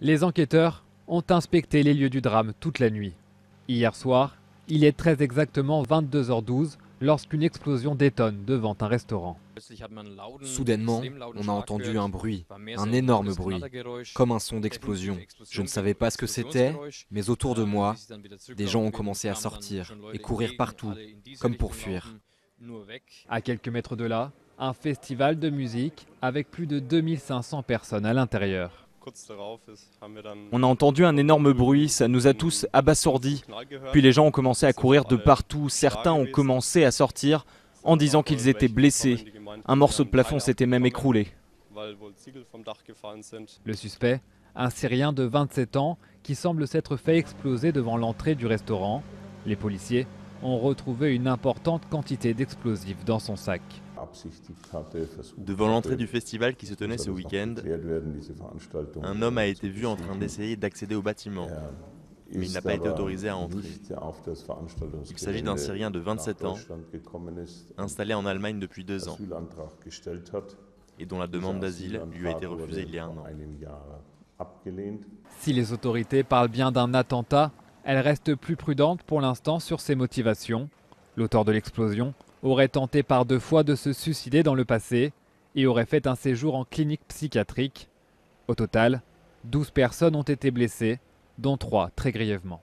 Les enquêteurs ont inspecté les lieux du drame toute la nuit. Hier soir, il est très exactement 22h12 lorsqu'une explosion détonne devant un restaurant. Soudainement, on a entendu un bruit, un énorme bruit, comme un son d'explosion. Je ne savais pas ce que c'était, mais autour de moi, des gens ont commencé à sortir et courir partout, comme pour fuir. À quelques mètres de là, un festival de musique avec plus de 2500 personnes à l'intérieur. On a entendu un énorme bruit, ça nous a tous abasourdis. Puis les gens ont commencé à courir de partout, certains ont commencé à sortir en disant qu'ils étaient blessés. Un morceau de plafond s'était même écroulé. Le suspect, un Syrien de 27 ans qui semble s'être fait exploser devant l'entrée du restaurant. Les policiers ont retrouvé une importante quantité d'explosifs dans son sac. Devant l'entrée du festival qui se tenait ce week-end, un homme a été vu en train d'essayer d'accéder au bâtiment, mais il n'a pas été autorisé à entrer. Il s'agit d'un Syrien de 27 ans, installé en Allemagne depuis 2 ans, et dont la demande d'asile lui a été refusée il y a 1 an. Si les autorités parlent bien d'un attentat, elles restent plus prudentes pour l'instant sur ses motivations. L'auteur de l'explosion aurait tenté par 2 fois de se suicider dans le passé et aurait fait un séjour en clinique psychiatrique. Au total, 12 personnes ont été blessées, dont 3 très grièvement.